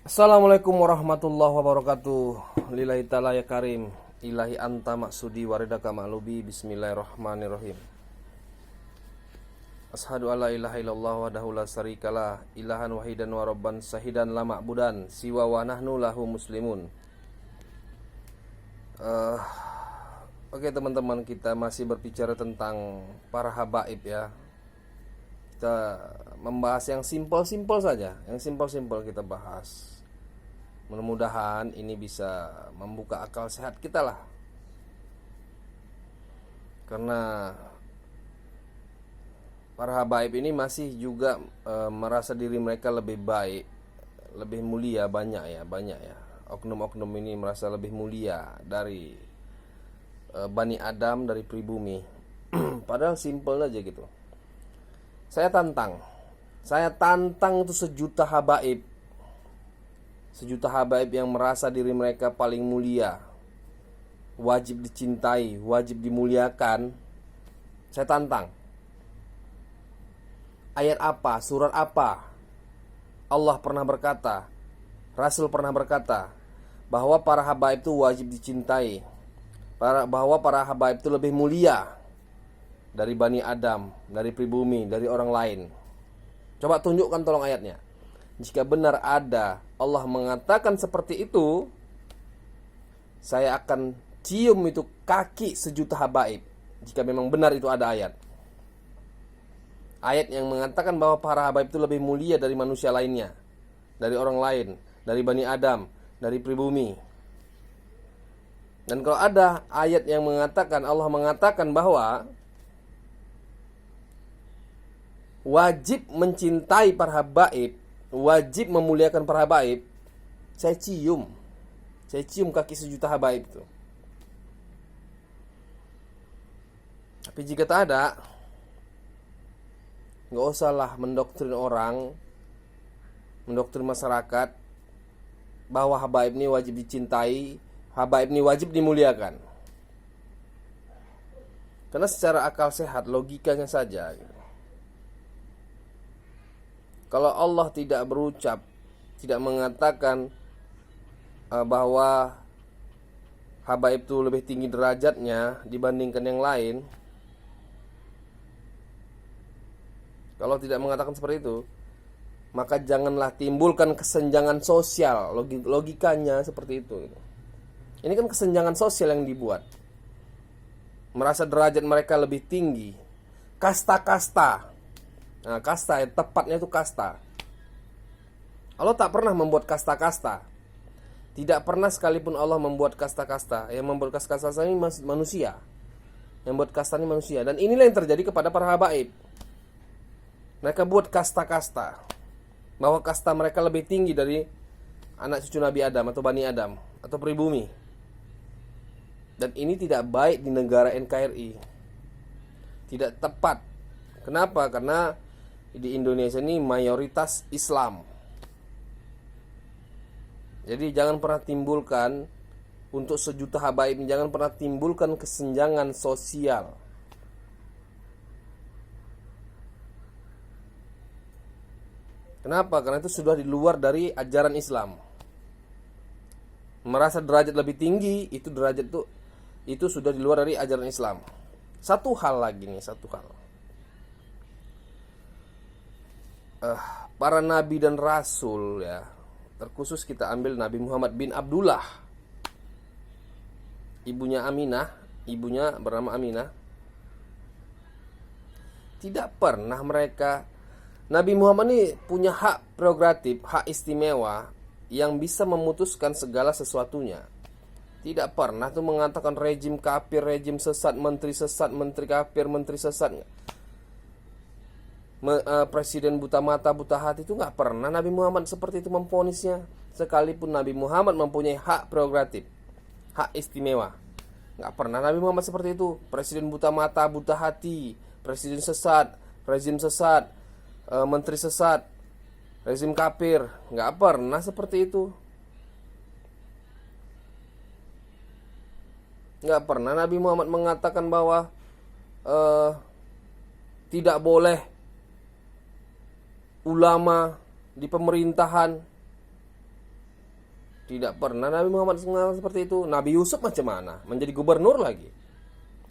Assalamualaikum warahmatullahi wabarakatuh. Lillahi ta'ala ya karim. Ilahi anta maksudi waridaka ma'lubi. Bismillahirrahmanirrahim. Ashadu alla ilaha illallah wahdahu la syarikalah. Ilahan wahidan wa rabban sahidan la ma'budan siwa wa nahnu lahu muslimun. Eh, Oke teman-teman, kita masih berbicara tentang para habaib ya. Kita membahas yang simpel-simpel saja. Yang simpel-simpel kita bahas. Mudah-mudahan ini bisa membuka akal sehat kita lah. Karena para habaib ini masih juga merasa diri mereka lebih baik, lebih mulia, banyak ya. Oknum-oknum ini merasa lebih mulia dari Bani Adam, dari pribumi. Padahal simpel aja gitu. Saya tantang itu sejuta habaib. Sejuta habaib yang merasa diri mereka paling mulia, wajib dicintai, wajib dimuliakan. Saya tantang. Ayat apa, surat apa Allah pernah berkata, Rasul pernah berkata bahwa para habaib itu wajib dicintai, bahwa para habaib itu lebih mulia dari Bani Adam, dari pribumi, dari orang lain. Coba tunjukkan tolong ayatnya. Jika benar ada Allah mengatakan seperti itu, saya akan cium itu kaki sejuta habaib. Jika memang benar itu ada ayat yang mengatakan bahwa para habaib itu lebih mulia dari manusia lainnya, dari orang lain, dari Bani Adam, dari pribumi. Dan kalau ada ayat yang mengatakan, Allah mengatakan bahwa wajib mencintai para habaib, wajib memuliakan para habaib, saya cium kaki sejuta habaib itu. Tapi jika tak ada, nggak usahlah mendoktrin orang, mendoktrin masyarakat bahwa habaib ini wajib dicintai, habaib ini wajib dimuliakan. Karena secara akal sehat, logikanya saja gitu. Kalau Allah tidak berucap, tidak mengatakan bahwa habaib itu lebih tinggi derajatnya dibandingkan yang lain, kalau tidak mengatakan seperti itu, maka janganlah timbulkan kesenjangan sosial. Logikanya seperti itu. Ini kan kesenjangan sosial yang dibuat, merasa derajat mereka lebih tinggi. Kasta-kasta. Nah, kasta, tepatnya itu kasta. Allah tak pernah membuat kasta-kasta. Tidak pernah sekalipun Allah membuat kasta-kasta. Yang membuat kasta-kasta ini manusia. Yang membuat kasta ini manusia. Dan inilah yang terjadi kepada para habaib. Mereka buat kasta-kasta, bahwa kasta mereka lebih tinggi dari anak cucu Nabi Adam atau Bani Adam atau pribumi. Dan ini tidak baik di negara NKRI. Tidak tepat. Kenapa? Karena di Indonesia ini mayoritas Islam. Jadi jangan pernah timbulkan, untuk sejuta habaib, jangan pernah timbulkan kesenjangan sosial. Kenapa? Karena itu sudah di luar dari ajaran Islam. Merasa derajat lebih tinggi, itu derajat itu sudah di luar dari ajaran Islam. Satu hal lagi nih, para nabi dan rasul ya, terkhusus kita ambil Nabi Muhammad bin Abdullah, ibunya bernama Aminah. Tidak pernah Nabi Muhammad ini punya hak prerogatif, hak istimewa yang bisa memutuskan segala sesuatunya. Tidak pernah tuh mengatakan rejim kafir, rejim sesat, menteri kafir, menteri sesat. Presiden buta mata, buta hati, itu nggak pernah Nabi Muhammad seperti itu memvonisnya. Sekalipun Nabi Muhammad mempunyai hak prerogatif, hak istimewa, nggak pernah Nabi Muhammad seperti itu. Presiden buta mata, buta hati, presiden sesat, rezim sesat, menteri sesat, rezim kafir, nggak pernah seperti itu. Nggak pernah Nabi Muhammad mengatakan bahwa tidak boleh ulama di pemerintahan Tidak pernah Nabi Muhammad mengatakan seperti itu. Nabi Yusuf macam mana? Menjadi gubernur lagi.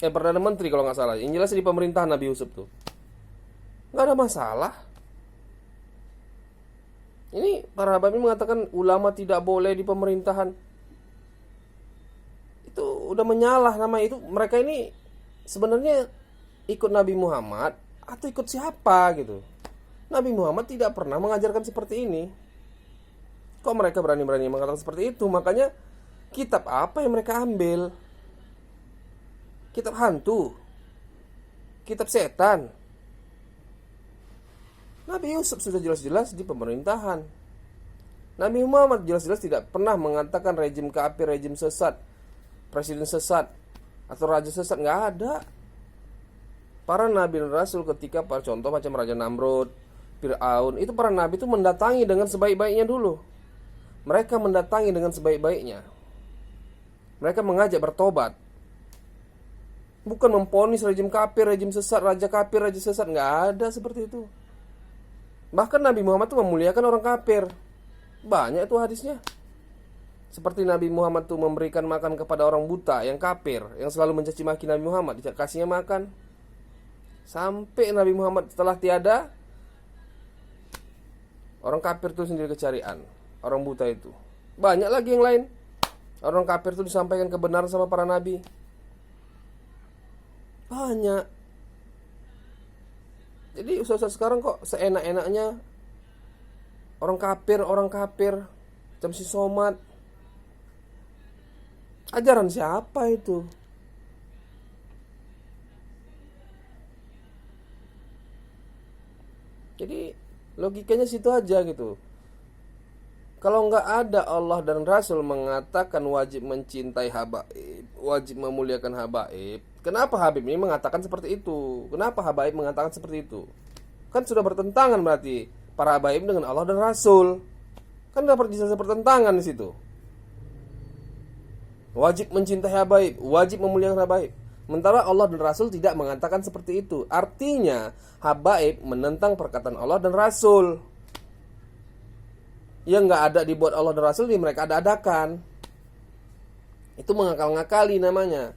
Perdana menteri kalau nggak salah. Yang jelas di pemerintahan Nabi Yusuf tuh. Nggak ada masalah. Ini para habaib mengatakan ulama tidak boleh di pemerintahan. Itu udah menyalah nama itu. Mereka ini sebenarnya ikut Nabi Muhammad atau ikut siapa gitu. Nabi Muhammad tidak pernah mengajarkan seperti ini. Kok mereka berani-berani mengatakan seperti itu? Makanya kitab apa yang mereka ambil? Kitab hantu? Kitab setan? Nabi Yusuf sudah jelas-jelas di pemerintahan. Nabi Muhammad jelas-jelas tidak pernah mengatakan rejim kafir, rejim sesat, presiden sesat, atau raja sesat. Nggak ada. Para nabi dan rasul ketika, contoh macam Raja Namrud, Fir'aun, itu para nabi itu mendatangi dengan sebaik-baiknya dulu. Mereka mendatangi dengan sebaik-baiknya. Mereka mengajak bertobat. Bukan memponis rejim kafir, rejim sesat, raja kafir, raja sesat. Nggak ada seperti itu. Bahkan Nabi Muhammad itu memuliakan orang kafir. Banyak itu hadisnya. Seperti Nabi Muhammad itu memberikan makan kepada orang buta yang kafir, yang selalu mencaci maki Nabi Muhammad, dikasihnya makan. Sampai Nabi Muhammad setelah tiada, orang kafir itu sendiri kecarian. Orang buta itu. Banyak lagi yang lain. Orang kafir itu disampaikan kebenaran sama para nabi. Banyak. Jadi ustaz sekarang kok seenak-enaknya orang kafir macam si Somad. Ajaran siapa itu? Jadi logikanya situ aja gitu. Kalau nggak ada Allah dan Rasul mengatakan wajib mencintai habaib, wajib memuliakan habaib, kenapa Habib ini mengatakan seperti itu? Kenapa habaib mengatakan seperti itu? Kan sudah bertentangan berarti para habaib dengan Allah dan Rasul. Kan dapat bisa bertentangan di situ. Wajib mencintai habaib, wajib memuliakan habaib. Sementara Allah dan Rasul tidak mengatakan seperti itu. Artinya habaib menentang perkataan Allah dan Rasul. Yang nggak ada dibuat Allah dan Rasul ini mereka ada-adakan. Itu mengakal-ngakali namanya,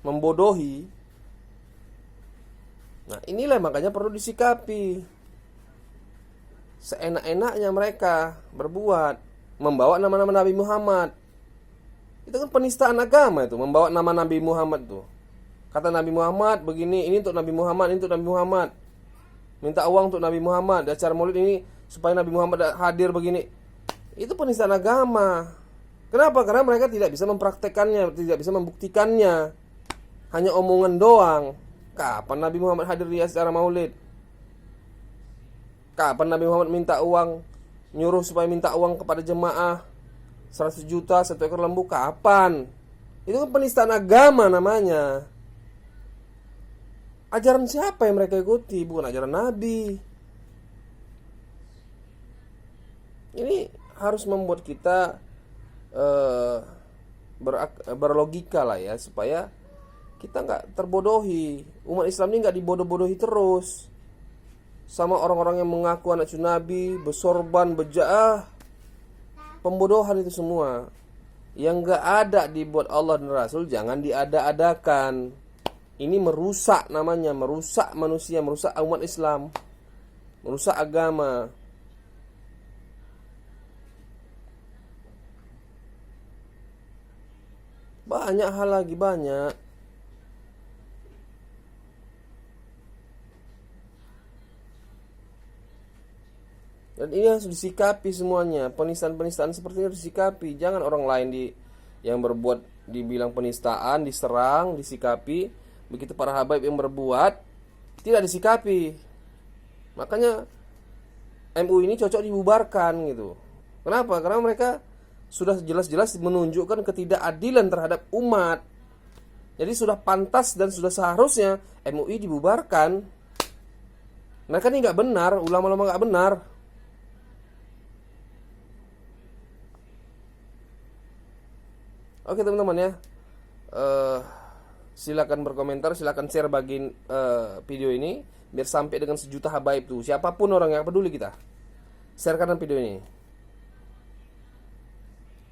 membodohi. Nah inilah makanya perlu disikapi. Seenak-enaknya mereka berbuat, membawa nama-nama Nabi Muhammad. Itu kan penistaan agama itu, membawa nama Nabi Muhammad tuh. Kata Nabi Muhammad begini, ini untuk Nabi Muhammad, ini untuk Nabi Muhammad. Minta uang untuk Nabi Muhammad, di acara maulid ini supaya Nabi Muhammad hadir begini. Itu penistaan agama. Kenapa? Karena mereka tidak bisa mempraktekannya, tidak bisa membuktikannya. Hanya omongan doang. Kapan Nabi Muhammad hadir di acara maulid? Kapan Nabi Muhammad minta uang, nyuruh supaya minta uang kepada jemaah 100 juta, 1 ekor lembu? Kapan? Itu kan penistaan agama namanya. Ajaran siapa yang mereka ikuti? Bukan ajaran Nabi. Ini harus membuat kita berlogika lah ya, supaya kita nggak terbodohi. Umat Islam ini nggak dibodoh-bodohi terus sama orang-orang yang mengaku anak cucu Nabi, bersorban, beja'ah. Pembodohan itu semua. Yang nggak ada dibuat Allah dan Rasul jangan diada-adakan. Ini merusak namanya, merusak manusia, merusak umat Islam, merusak agama. Banyak hal lagi, banyak. Dan ini harus disikapi semuanya. Penistaan-penistaan seperti ini harus disikapi. Jangan orang lain yang berbuat dibilang penistaan, diserang, disikapi. Begitu para habaib yang berbuat tidak disikapi. Makanya MUI ini cocok dibubarkan gitu. Kenapa? Karena mereka sudah jelas-jelas menunjukkan ketidakadilan terhadap umat. Jadi sudah pantas dan sudah seharusnya MUI dibubarkan. Mereka ini nggak benar, ulama-ulama nggak benar. Oke teman-teman ya, silakan berkomentar, silakan share bagian video ini biar sampai dengan 1 juta habaib tuh. Siapapun orang yang peduli kita, sharekan video ini.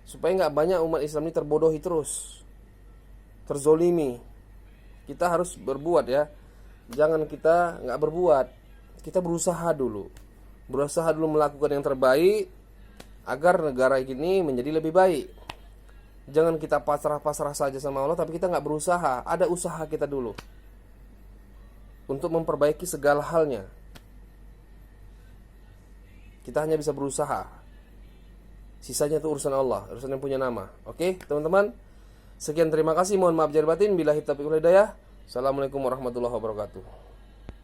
supaya nggak banyak umat Islam ini terbodohi terus, terzolimi. Kita harus berbuat ya. Jangan kita nggak berbuat. Kita berusaha dulu. Berusaha dulu melakukan yang terbaik agar negara ini menjadi lebih baik. Jangan kita pasrah-pasrah saja sama Allah tapi kita nggak berusaha. Ada usaha kita dulu untuk memperbaiki segala halnya. Kita hanya bisa berusaha. Sisanya itu urusan Allah, urusan yang punya nama. Oke, teman-teman. Sekian, terima kasih. Mohon maaf lahir batin. Billahi taufiq wal hidayah. Assalamualaikum warahmatullahi wabarakatuh.